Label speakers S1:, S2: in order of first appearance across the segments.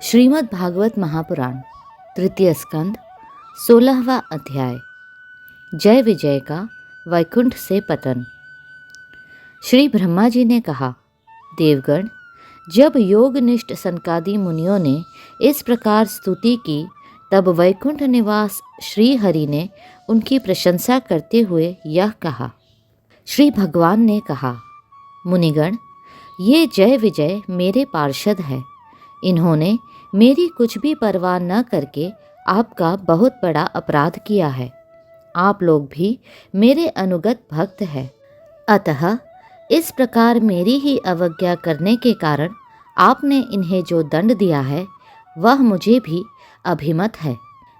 S1: श्रीमद् भागवत महापुराण तृतीय स्कंद 16वां अध्याय जय विजय का वैकुंठ से पतन। श्री ब्रह्मा जी ने कहा, देवगण, जब योगनिष्ठ सनकादि मुनियों ने इस प्रकार स्तुति की तब वैकुंठ निवास श्री हरि ने उनकी प्रशंसा करते हुए यह कहा। श्री भगवान ने कहा, मुनिगण, ये जय विजय मेरे पार्षद है। इन्होंने मेरी कुछ भी परवाह न करके आपका बहुत बड़ा अपराध किया है। आप लोग भी मेरे अनुगत भक्त हैं। अतः इस प्रकार मेरी ही अवज्ञा करने के कारण आपने इन्हें जो दंड दिया है वह मुझे भी अभिमत है।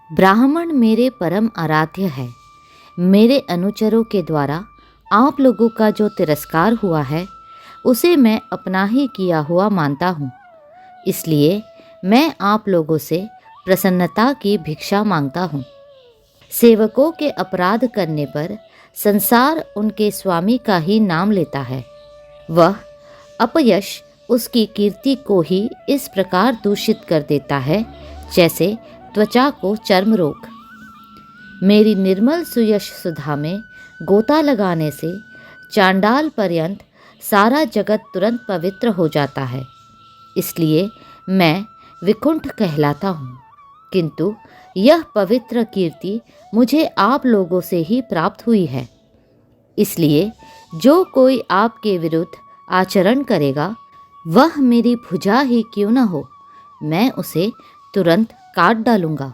S1: ब्राह्मण मेरे परम आराध्य है। मेरे अनुचरों के द्वारा आप लोगों का जो तिरस्कार हुआ है उसे मैं अपना ही किया हुआ मानता हूँ। इसलिए मैं आप लोगों से प्रसन्नता की भिक्षा मांगता हूँ। सेवकों के अपराध करने पर संसार उनके स्वामी का ही नाम लेता है। वह अपयश उसकी कीर्ति को ही इस प्रकार दूषित कर देता है जैसे त्वचा को चर्म रोग। मेरी निर्मल सुयश सुधा में गोता लगाने से चांडाल पर्यंत सारा जगत तुरंत पवित्र हो जाता है। इसलिए मैं विकुंठ कहलाता हूँ, किंतु यह पवित्र कीर्ति मुझे आप लोगों से ही प्राप्त हुई है। इसलिए जो कोई आपके विरुद्ध आचरण करेगा वह मेरी भुजा ही क्यों न हो, मैं उसे तुरंत काट डालूंगा।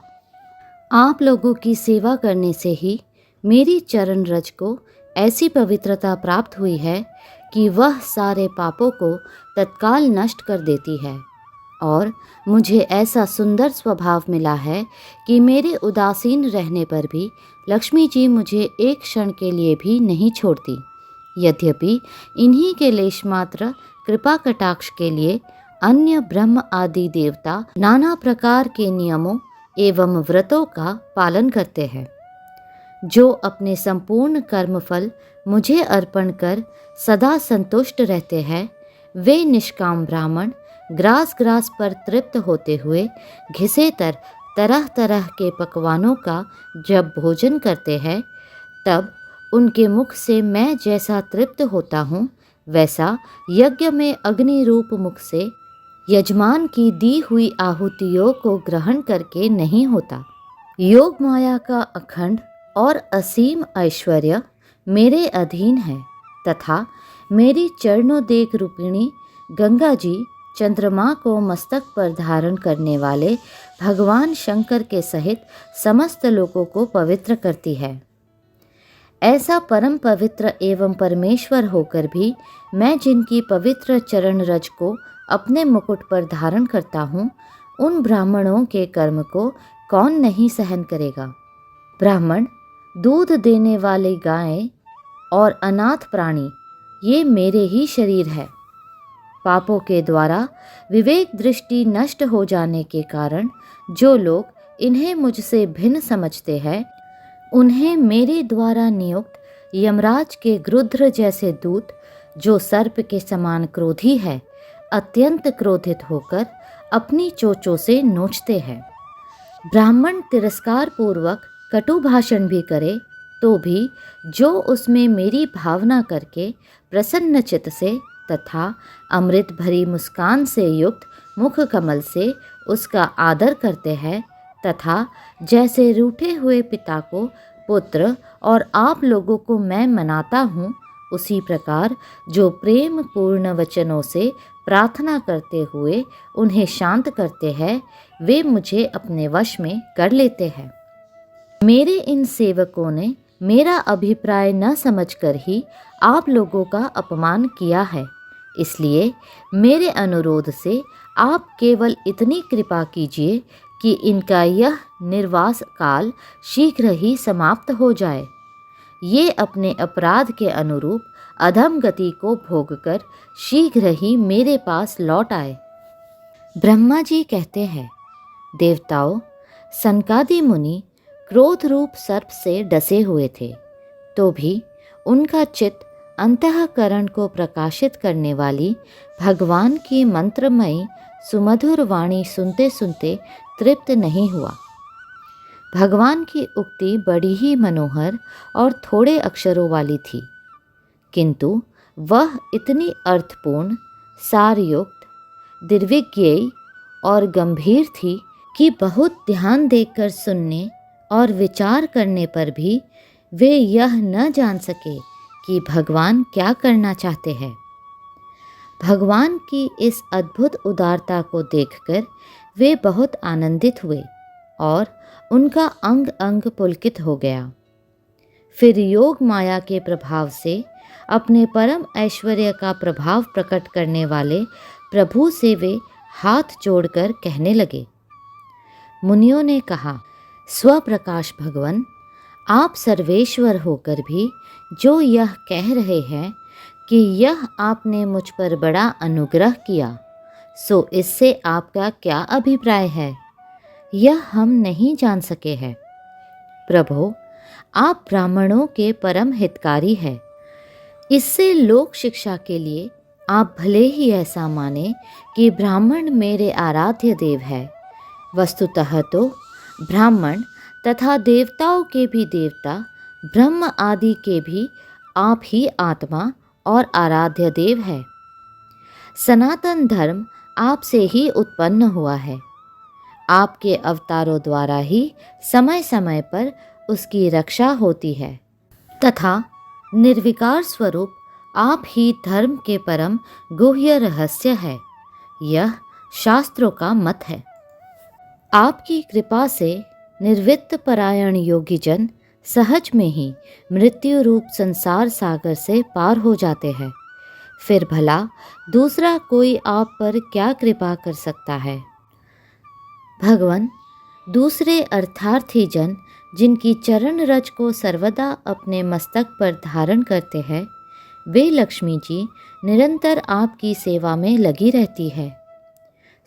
S1: आप लोगों की सेवा करने से ही मेरी चरण रज को ऐसी पवित्रता प्राप्त हुई है कि वह सारे पापों को तत्काल नष्ट कर देती है, और मुझे ऐसा सुंदर स्वभाव मिला है कि मेरे उदासीन रहने पर भी लक्ष्मी जी मुझे एक क्षण के लिए भी नहीं छोड़ती। यद्यपि इन्हीं के लेश मात्र कृपा कटाक्ष के लिए अन्य ब्रह्म आदि देवता नाना प्रकार के नियमों एवं व्रतों का पालन करते हैं। जो अपने संपूर्ण कर्मफल मुझे अर्पण कर सदा संतुष्ट रहते हैं, वे निष्काम ब्राह्मण ग्रास ग्रास पर तृप्त होते हुए घिसे तरह तरह के पकवानों का जब भोजन करते हैं तब उनके मुख से मैं जैसा तृप्त होता हूँ वैसा यज्ञ में अग्नि रूप मुख से यजमान की दी हुई आहुतियों को ग्रहण करके नहीं होता। योग माया का अखंड और असीम ऐश्वर्य मेरे अधीन है तथा मेरी चरणोदेक रूपिणी गंगा जी चंद्रमा को मस्तक पर धारण करने वाले भगवान शंकर के सहित समस्त लोगों को पवित्र करती है। ऐसा परम पवित्र एवं परमेश्वर होकर भी मैं जिनकी पवित्र चरण रज को अपने मुकुट पर धारण करता हूँ, उन ब्राह्मणों के कर्म को कौन नहीं सहन करेगा। ब्राह्मण, दूध देने वाली गायें और अनाथ प्राणी ये मेरे ही शरीर है। पापों के द्वारा विवेक दृष्टि नष्ट हो जाने के कारण जो लोग इन्हें मुझसे भिन्न समझते हैं, उन्हें मेरे द्वारा नियुक्त यमराज के गृध्र जैसे दूत, जो सर्प के समान क्रोधी है, अत्यंत क्रोधित होकर अपनी चोंचों से नोचते हैं। ब्राह्मण तिरस्कार पूर्वक कटु भाषण भी करे तो भी जो उसमें मेरी भावना करके प्रसन्न चित्त से तथा अमृत भरी मुस्कान से युक्त मुख कमल से उसका आदर करते हैं, तथा जैसे रूठे हुए पिता को पुत्र और आप लोगों को मैं मनाता हूँ, उसी प्रकार जो प्रेम पूर्ण वचनों से प्रार्थना करते हुए उन्हें शांत करते हैं, वे मुझे अपने वश में कर लेते हैं। मेरे इन सेवकों ने मेरा अभिप्राय न समझकर ही आप लोगों का अपमान किया है। इसलिए मेरे अनुरोध से आप केवल इतनी कृपा कीजिए कि इनका यह निर्वास काल शीघ्र ही समाप्त हो जाए। ये अपने अपराध के अनुरूप अधम गति को भोगकर शीघ्र ही मेरे पास लौट आए। ब्रह्मा जी कहते हैं, देवताओं, सनकादि मुनि क्रोध रूप सर्प से डसे हुए थे, तो भी उनका चित्त अंतःकरण को प्रकाशित करने वाली भगवान की मंत्रमयी सुमधुर वाणी सुनते सुनते तृप्त नहीं हुआ। भगवान की उक्ति बड़ी ही मनोहर और थोड़े अक्षरों वाली थी, किंतु वह इतनी अर्थपूर्ण, सारयुक्त, निर्विज्ञेय और गंभीर थी कि बहुत ध्यान देकर सुनने और विचार करने पर भी वे यह न जान सके कि भगवान क्या करना चाहते हैं। भगवान की इस अद्भुत उदारता को देखकर वे बहुत आनंदित हुए और उनका अंग अंग पुलकित हो गया। फिर योग माया के प्रभाव से अपने परम ऐश्वर्य का प्रभाव प्रकट करने वाले प्रभु से वे हाथ जोड़कर कहने लगे। मुनियों ने कहा, स्वप्रकाश भगवन, आप सर्वेश्वर होकर भी जो यह कह रहे हैं कि यह आपने मुझ पर बड़ा अनुग्रह किया, सो इससे आपका क्या अभिप्राय है, यह हम नहीं जान सके हैं। प्रभो, आप ब्राह्मणों के परम हितकारी हैं। इससे लोक शिक्षा के लिए आप भले ही ऐसा माने कि ब्राह्मण मेरे आराध्य देव है, वस्तुतः तो ब्राह्मण तथा देवताओं के भी देवता, ब्रह्म आदि के भी आप ही आत्मा और आराध्य देव है। सनातन धर्म आपसे ही उत्पन्न हुआ है। आपके अवतारों द्वारा ही समय समय पर उसकी रक्षा होती है तथा निर्विकार स्वरूप आप ही धर्म के परम गुह्य रहस्य है। यह शास्त्रों का मत है। आपकी कृपा से निर्वित्त परायण योगी जन सहज में ही मृत्यु रूप संसार सागर से पार हो जाते हैं। फिर भला दूसरा कोई आप पर क्या कृपा कर सकता है। भगवान, दूसरे अर्थार्थी जन जिनकी चरण रज को सर्वदा अपने मस्तक पर धारण करते हैं, वे लक्ष्मी जी निरंतर आपकी सेवा में लगी रहती है।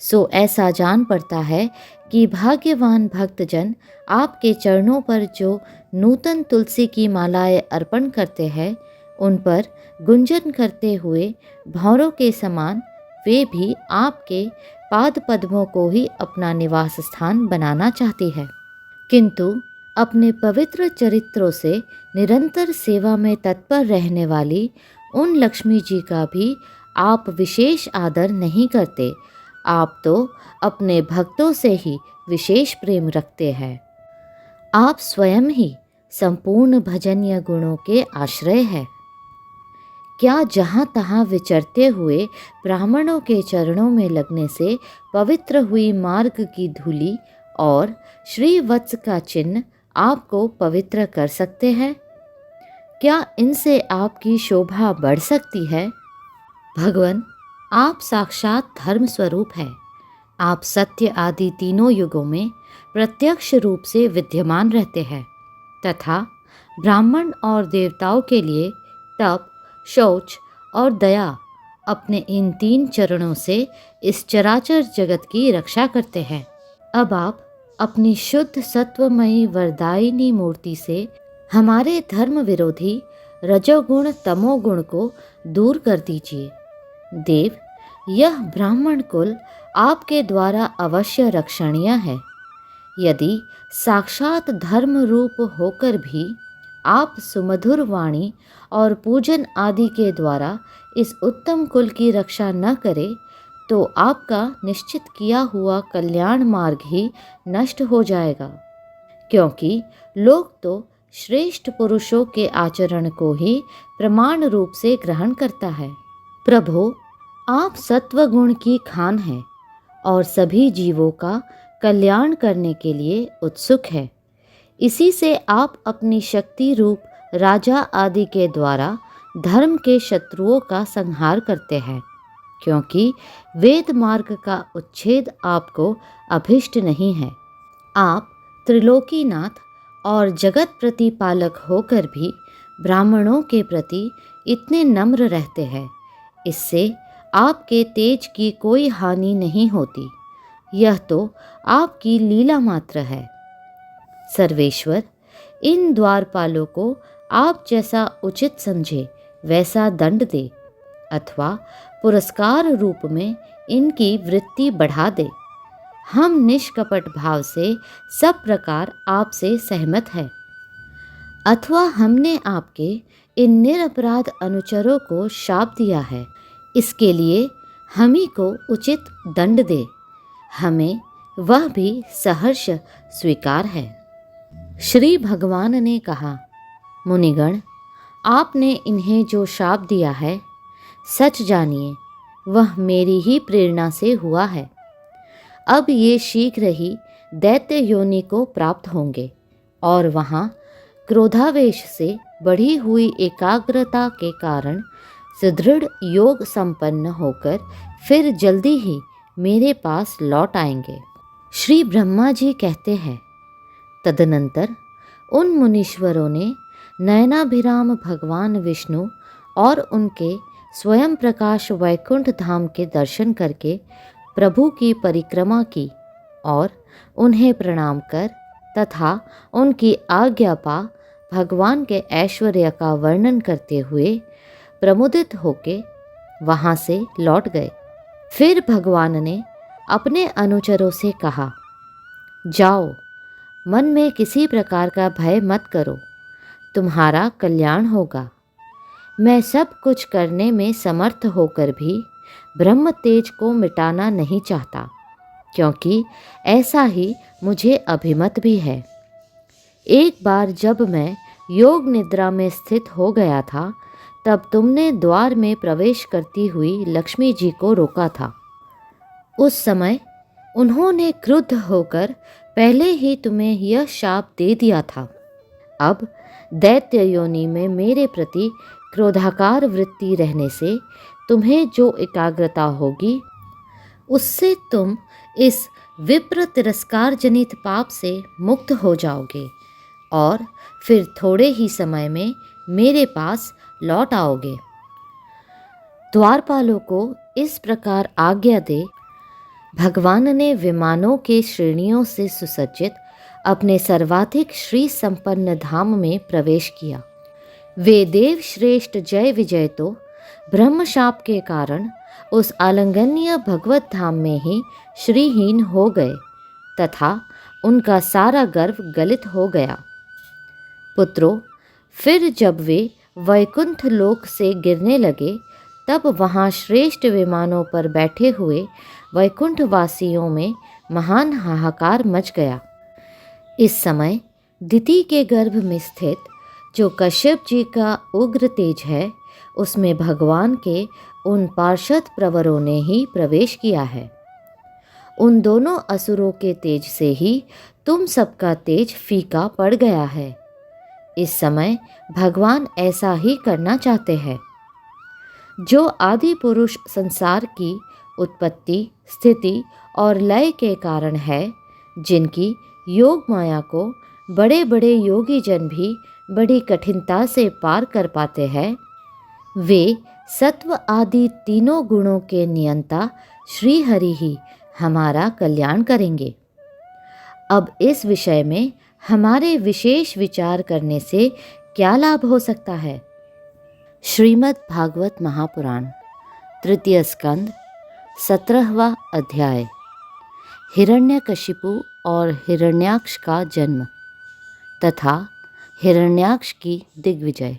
S1: सो ऐसा जान पड़ता है कि भाग्यवान भक्तजन आपके चरणों पर जो नूतन तुलसी की मालाएं अर्पण करते हैं, उन पर गुंजन करते हुए भंवरों के समान वे भी आपके पाद पद्मों को ही अपना निवास स्थान बनाना चाहती है, किंतु अपने पवित्र चरित्रों से निरंतर सेवा में तत्पर रहने वाली उन लक्ष्मी जी का भी आप विशेष आदर नहीं करते। आप तो अपने भक्तों से ही विशेष प्रेम रखते हैं। आप स्वयं ही संपूर्ण भजनीय गुणों के आश्रय है। क्या जहाँ तहाँ विचरते हुए ब्राह्मणों के चरणों में लगने से पवित्र हुई मार्ग की धूलि और श्रीवत्स का चिन्ह आपको पवित्र कर सकते हैं? क्या इनसे आपकी शोभा बढ़ सकती है? भगवान, आप साक्षात धर्म स्वरूप है। आप सत्य आदि तीनों युगों में प्रत्यक्ष रूप से विद्यमान रहते हैं तथा ब्राह्मण और देवताओं के लिए तप, शौच और दया अपने इन तीन चरणों से इस चराचर जगत की रक्षा करते हैं। अब आप अपनी शुद्ध सत्वमयी वरदायिनी मूर्ति से हमारे धर्म विरोधी रजोगुण तमोगुण को दूर कर दीजिए। देव, यह ब्राह्मण कुल आपके द्वारा अवश्य रक्षणीय है। यदि साक्षात धर्म रूप होकर भी आप सुमधुर वाणी और पूजन आदि के द्वारा इस उत्तम कुल की रक्षा न करें, तो आपका निश्चित किया हुआ कल्याण मार्ग ही नष्ट हो जाएगा, क्योंकि लोग तो श्रेष्ठ पुरुषों के आचरण को ही प्रमाण रूप से ग्रहण करता है। प्रभु, आप सत्वगुण की खान हैं और सभी जीवों का कल्याण करने के लिए उत्सुक है। इसी से आप अपनी शक्ति रूप राजा आदि के द्वारा धर्म के शत्रुओं का संहार करते हैं, क्योंकि वेद मार्ग का उच्छेद आपको अभिष्ट नहीं है। आप त्रिलोकीनाथ और जगत प्रतिपालक होकर भी ब्राह्मणों के प्रति इतने नम्र रहते हैं। इससे आपके तेज की कोई हानि नहीं होती। यह तो आपकी लीला मात्र है। सर्वेश्वर, इन द्वारपालों को आप जैसा उचित समझे वैसा दंड दे, अथवा पुरस्कार रूप में इनकी वृत्ति बढ़ा दे। हम निष्कपट भाव से सब प्रकार आपसे सहमत हैं, अथवा हमने आपके इन निरपराध अनुचरों को शाप दिया है, इसके लिए हम ही को उचित दंड दे, हमें वह भी सहर्ष स्वीकार है। श्री भगवान ने कहा, मुनिगण, आपने इन्हें जो शाप दिया है, सच जानिए वह मेरी ही प्रेरणा से हुआ है। अब ये शीघ्र ही दैत्य योनि को प्राप्त होंगे और वहाँ क्रोधावेश से बढ़ी हुई एकाग्रता के कारण सुदृढ़ योग संपन्न होकर फिर जल्दी ही मेरे पास लौट आएंगे। श्री ब्रह्मा जी कहते हैं, तदनंतर उन मुनीश्वरों ने नयनाभिराम भगवान विष्णु और उनके स्वयं प्रकाश वैकुंठ धाम के दर्शन करके प्रभु की परिक्रमा की और उन्हें प्रणाम कर तथा उनकी आज्ञा पा भगवान के ऐश्वर्य का वर्णन करते हुए प्रमुदित होके वहाँ से लौट गए। फिर भगवान ने अपने अनुचरों से कहा, जाओ, मन में किसी प्रकार का भय मत करो, तुम्हारा कल्याण होगा। मैं सब कुछ करने में समर्थ होकर भी ब्रह्म तेज को मिटाना नहीं चाहता, क्योंकि ऐसा ही मुझे अभिमत भी है। एक बार जब मैं योग निद्रा में स्थित हो गया था, तब तुमने द्वार में प्रवेश करती हुई लक्ष्मी जी को रोका था। उस समय उन्होंने क्रुद्ध होकर पहले ही तुम्हें यह शाप दे दिया था। अब दैत्य योनि में मेरे प्रति क्रोधाकार वृत्ति रहने से तुम्हें जो एकाग्रता होगी, उससे तुम इस विप्र तिरस्कार जनित पाप से मुक्त हो जाओगे और फिर थोड़े ही समय में मेरे पास लौट आओगे। द्वारपालों को इस प्रकार आज्ञा दे भगवान ने विमानों के श्रेणियों से सुसज्जित अपने सर्वाधिक श्री संपन्न धाम में प्रवेश किया। वे देव श्रेष्ठ जय विजय तो ब्रह्मशाप के कारण उस आलंगनीय भगवत धाम में ही श्रीहीन हो गए तथा उनका सारा गर्व गलित हो गया। पुत्रों, फिर जब वे वैकुंठ लोक से गिरने लगे, तब वहाँ श्रेष्ठ विमानों पर बैठे हुए वैकुंठ वासियों में महान हाहाकार मच गया। इस समय दिति के गर्भ में स्थित जो कश्यप जी का उग्र तेज है, उसमें भगवान के उन पार्षद प्रवरों ने ही प्रवेश किया है। उन दोनों असुरों के तेज से ही तुम सबका तेज फीका पड़ गया है। इस समय भगवान ऐसा ही करना चाहते हैं। जो आदि पुरुष संसार की उत्पत्ति, स्थिति और लय के कारण है, जिनकी योग माया को बड़े बड़े योगी जन भी बड़ी कठिनता से पार कर पाते हैं, वे सत्व आदि तीनों गुणों के नियंता श्री हरि ही हमारा कल्याण करेंगे। अब इस विषय में हमारे विशेष विचार करने से क्या लाभ हो सकता है। श्रीमद् भागवत महापुराण तृतीय स्कंद 17वां अध्याय हिरण्यकशिपु और हिरण्याक्ष का जन्म तथा हिरण्याक्ष की दिग्विजय।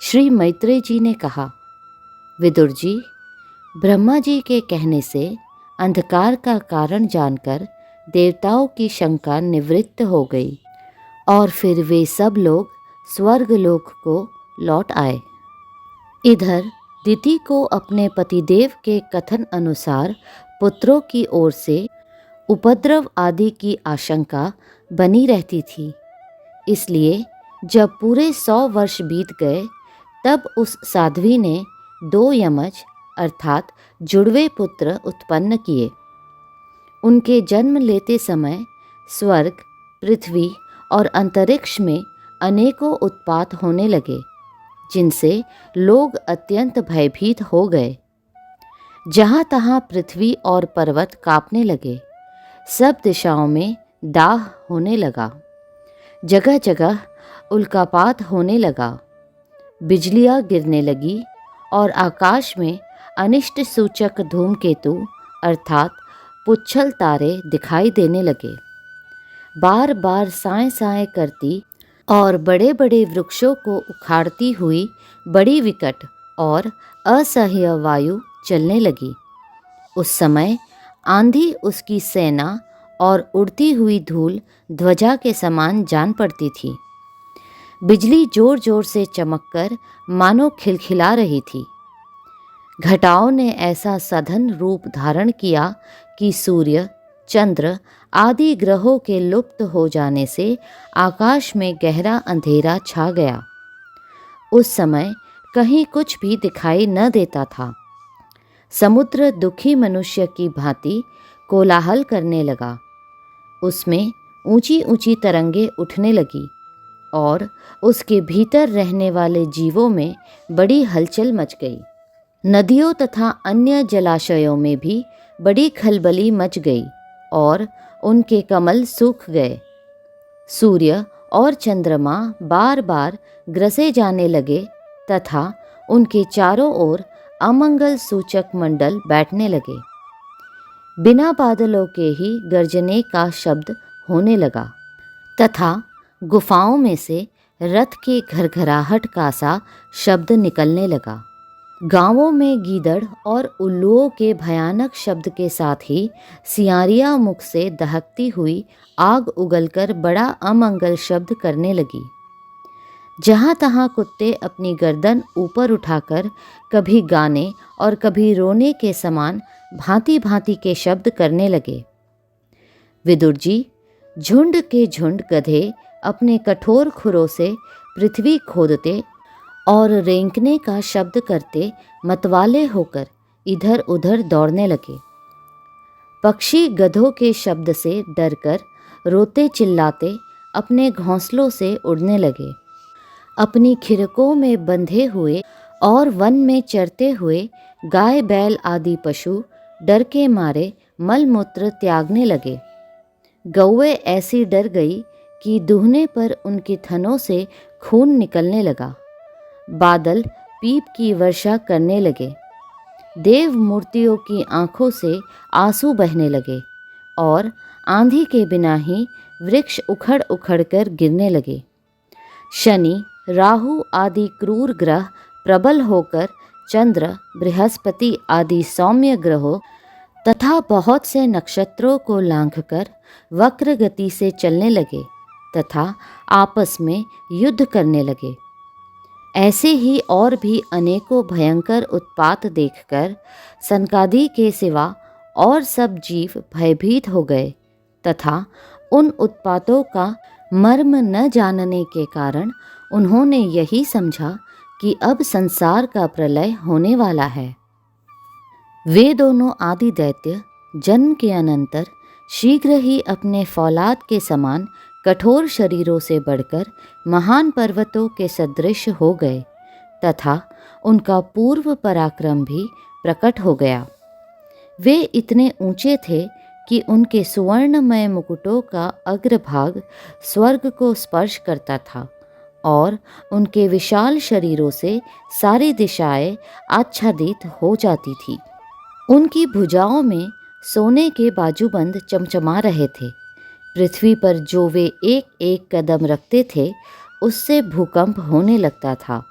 S1: श्री मैत्रेय जी ने कहा, विदुर जी, ब्रह्मा जी के कहने से अंधकार का कारण जानकर देवताओं की शंका निवृत्त हो गई और फिर वे सब लोग स्वर्ग लोक को लौट आए। इधर दिति को अपने पतिदेव के कथन अनुसार पुत्रों की ओर से उपद्रव आदि की आशंका बनी रहती थी, इसलिए जब पूरे 100 वर्ष बीत गए, तब उस साध्वी ने 2 यमज अर्थात जुड़वे पुत्र उत्पन्न किए। उनके जन्म लेते समय स्वर्ग, पृथ्वी और अंतरिक्ष में अनेकों उत्पात होने लगे, जिनसे लोग अत्यंत भयभीत हो गए। जहाँ तहाँ पृथ्वी और पर्वत कांपने लगे, सब दिशाओं में दाह होने लगा, जगह जगह उल्कापात होने लगा, बिजलियाँ गिरने लगी और आकाश में अनिष्ट सूचक धूमकेतु अर्थात पुच्छल तारे दिखाई देने लगे। बार बार साएं साएं करती और बड़े बड़े वृक्षों को उखाड़ती हुई बड़ी विकट और असह्य वायु चलने लगी। उस समय आंधी उसकी सेना और उड़ती हुई धूल ध्वजा के समान जान पड़ती थी। बिजली जोर जोर से चमककर मानो खिलखिला रही थी। घटाओं ने ऐसा सघन रूप धारण किया कि सूर्य, चंद्र आदि ग्रहों के लुप्त हो जाने से आकाश में गहरा अंधेरा छा गया। उस समय कहीं कुछ भी दिखाई न देता था। समुद्र दुखी मनुष्य की भांति कोलाहल करने लगा। उसमें ऊंची ऊंची तरंगें उठने लगी और उसके भीतर रहने वाले जीवों में बड़ी हलचल मच गई। नदियों तथा अन्य जलाशयों में भी बड़ी खलबली मच गई और उनके कमल सूख गए। सूर्य और चंद्रमा बार बार ग्रसे जाने लगे तथा उनके चारों ओर अमंगल सूचक मंडल बैठने लगे। बिना बादलों के ही गर्जने का शब्द होने लगा तथा गुफाओं में से रथ के घरघराहट का सा शब्द निकलने लगा। गांवों में गीदड़ और उल्लुओं के भयानक शब्द के साथ ही सियारियां मुख से दहकती हुई आग उगलकर बड़ा अमंगल शब्द करने लगी। जहाँ तहाँ कुत्ते अपनी गर्दन ऊपर उठाकर कभी गाने और कभी रोने के समान भांति भांति के शब्द करने लगे। विदुर जी, झुंड के झुंड गधे अपने कठोर खुरों से पृथ्वी खोदते और रेंकने का शब्द करते मतवाले होकर इधर उधर दौड़ने लगे। पक्षी गधों के शब्द से डरकर रोते चिल्लाते अपने घोंसलों से उड़ने लगे। अपनी खिड़कों में बंधे हुए और वन में चरते हुए गाय बैल आदि पशु डर के मारे मलमूत्र त्यागने लगे। गौएं ऐसी डर गई कि दूहने पर उनके थनों से खून निकलने लगा। बादल पीप की वर्षा करने लगे। देव मूर्तियों की आंखों से आंसू बहने लगे और आंधी के बिना ही वृक्ष उखड़ उखड़ कर गिरने लगे। शनि, राहु आदि क्रूर ग्रह प्रबल होकर चंद्र, बृहस्पति आदि सौम्य ग्रहों तथा बहुत से नक्षत्रों को लांघकर वक्र गति से चलने लगे तथा आपस में युद्ध करने लगे। ऐसे ही और भी अनेकों भयंकर उत्पात देखकर सनकादि के सिवा और सब जीव भयभीत हो गए तथा उन उत्पातों का मर्म न जानने के कारण उन्होंने यही समझा कि अब संसार का प्रलय होने वाला है। वे दोनों आदि दैत्य जन्म के अनंतर शीघ्र ही अपने फौलाद के समान कठोर शरीरों से बढ़कर महान पर्वतों के सदृश हो गए तथा उनका पूर्व पराक्रम भी प्रकट हो गया। वे इतने ऊंचे थे कि उनके सुवर्णमय मुकुटों का अग्रभाग स्वर्ग को स्पर्श करता था और उनके विशाल शरीरों से सारी दिशाएं आच्छादित हो जाती थी। उनकी भुजाओं में सोने के बाजूबंद चमचमा रहे थे। पृथ्वी पर जो वे एक एक कदम रखते थे उससे भूकंप होने लगता था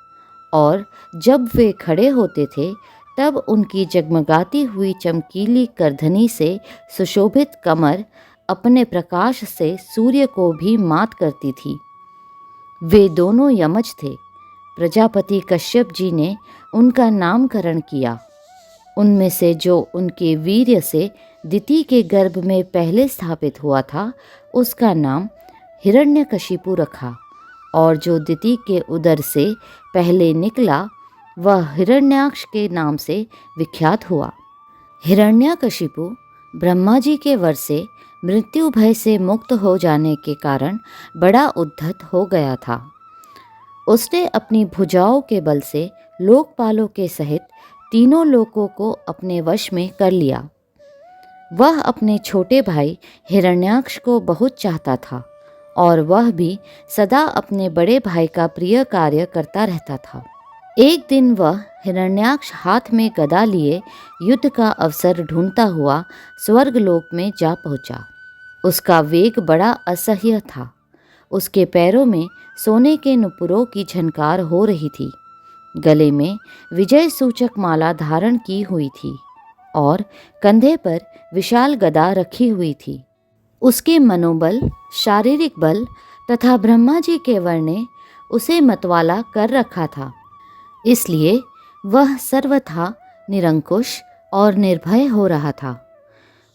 S1: और जब वे खड़े होते थे तब उनकी जगमगाती हुई चमकीली करधनी से सुशोभित कमर अपने प्रकाश से सूर्य को भी मात करती थी। वे दोनों यमज थे। प्रजापति कश्यप जी ने उनका नामकरण किया। उनमें से जो उनके वीर्य से दिति के गर्भ में पहले स्थापित हुआ था उसका नाम हिरण्यकशिपु रखा और जो दिति के उदर से पहले निकला वह हिरण्याक्ष के नाम से विख्यात हुआ। हिरण्यकशिपु ब्रह्मा जी के वर से मृत्यु भय से मुक्त हो जाने के कारण बड़ा उद्धत हो गया था। उसने अपनी भुजाओं के बल से लोकपालों के सहित तीनों लोकों को अपने वश में कर लिया। वह अपने छोटे भाई हिरण्याक्ष को बहुत चाहता था और वह भी सदा अपने बड़े भाई का प्रिय कार्य करता रहता था। एक दिन वह हिरण्याक्ष हाथ में गदा लिए युद्ध का अवसर ढूंढता हुआ स्वर्गलोक में जा पहुंचा। उसका वेग बड़ा असह्य था। उसके पैरों में सोने के नुपुरों की झनकार हो रही थी। गले में विजय सूचक माला धारण की हुई थी और कंधे पर विशाल गदा रखी हुई थी। उसके मनोबल, शारीरिक बल तथा ब्रह्मा जी के वर ने उसे मतवाला कर रखा था। इसलिए वह सर्वथा निरंकुश और निर्भय हो रहा था।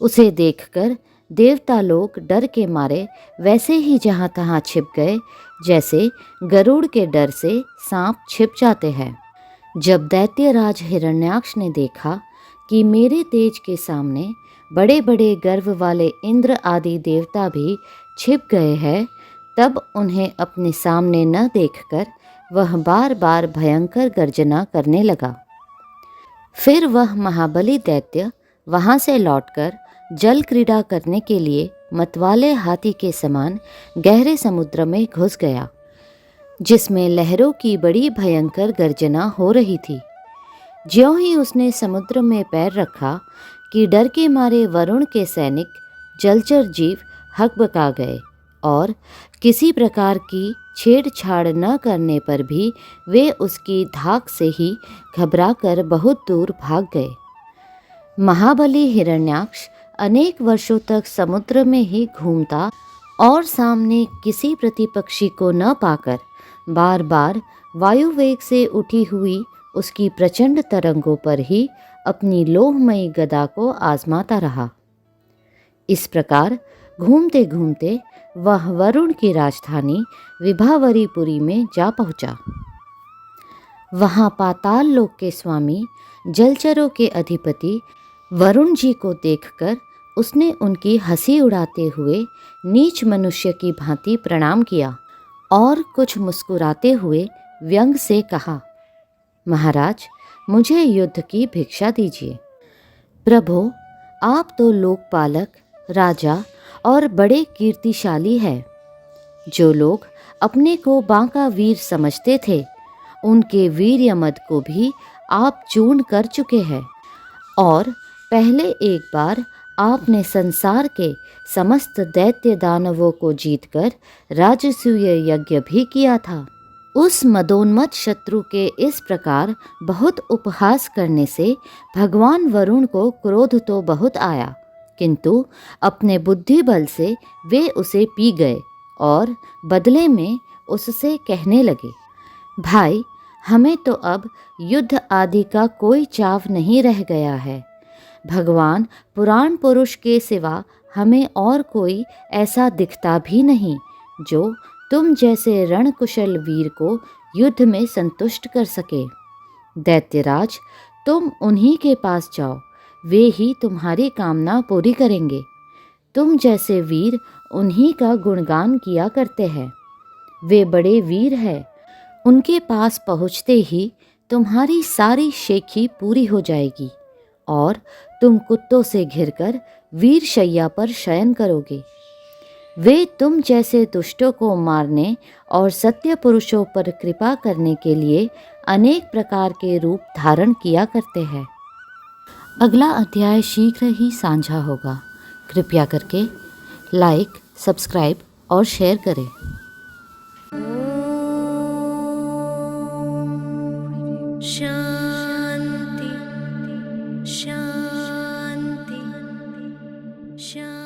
S1: उसे देखकर देवता लोग डर के मारे वैसे ही जहाँ तहाँ छिप गए, जैसे गरुड़ के डर से सांप छिप जाते हैं। जब दैत्यराज हिरण्याक्ष ने देखा कि मेरे तेज के सामने बड़े बड़े गर्व वाले इंद्र आदि देवता भी छिप गए हैं, तब उन्हें अपने सामने न देखकर वह बार बार भयंकर गर्जना करने लगा। फिर वह महाबली दैत्य वहाँ से लौटकर जल क्रीड़ा करने के लिए मतवाले हाथी के समान गहरे समुद्र में घुस गया, जिसमें लहरों की बड़ी भयंकर गर्जना हो रही थी। ज्यों ही उसने समुद्र में पैर रखा कि डर के मारे वरुण के सैनिक जलचर जीव हकबका गए और किसी प्रकार की छेड़छाड़ न करने पर भी वे उसकी धाक से ही घबराकर बहुत दूर भाग गए। महाबली हिरण्याक्ष अनेक वर्षों तक समुद्र में ही घूमता और सामने किसी प्रतिपक्षी को न पाकर बार बार वायुवेग से उठी हुई उसकी प्रचंड तरंगों पर ही अपनी लोहमयी गदा को आजमाता रहा। इस प्रकार घूमते घूमते वह वरुण की राजधानी विभावरीपुरी में जा पहुंचा। वहाँ पाताल लोक के स्वामी, जलचरों के अधिपति वरुण जी को देखकर उसने उनकी हंसी उड़ाते हुए नीच मनुष्य की भांति प्रणाम किया और कुछ मुस्कुराते हुए व्यंग से कहा, महाराज, मुझे युद्ध की भिक्षा दीजिए। प्रभो, आप तो लोकपालक, राजा और बड़े कीर्तिशाली हैं। जो लोग अपने को बांका वीर समझते थे, उनके वीर्यमद को भी आप चूर्ण कर चुके हैं और पहले एक बार आपने संसार के समस्त दैत्य दानवों को जीतकर राजसूय यज्ञ भी किया था। उस मदोन्मत्त शत्रु के इस प्रकार बहुत उपहास करने से भगवान वरुण को क्रोध तो बहुत आया, किंतु अपने बुद्धि बल से वे उसे पी गए और बदले में उससे कहने लगे, भाई, हमें तो अब युद्ध आदि का कोई चाव नहीं रह गया है। भगवान पुराण पुरुष के सिवा हमें और कोई ऐसा दिखता भी नहीं जो तुम जैसे रणकुशल वीर को युद्ध में संतुष्ट कर सके। दैत्यराज, तुम उन्हीं के पास जाओ, वे ही तुम्हारी कामना पूरी करेंगे। तुम जैसे वीर उन्हीं का गुणगान किया करते हैं। वे बड़े वीर हैं। उनके पास पहुँचते ही तुम्हारी सारी शेखी पूरी हो जाएगी और तुम कुत्तों से घिरकर वीर शैया पर शयन करोगे। वे तुम जैसे दुष्टों को मारने और सत्य पुरुषों पर कृपा करने के लिए अनेक प्रकार के रूप धारण किया करते हैं। अगला अध्याय शीघ्र ही साझा होगा। कृपया करके लाइक, सब्सक्राइब और शेयर करें।
S2: शांति शांति शांति।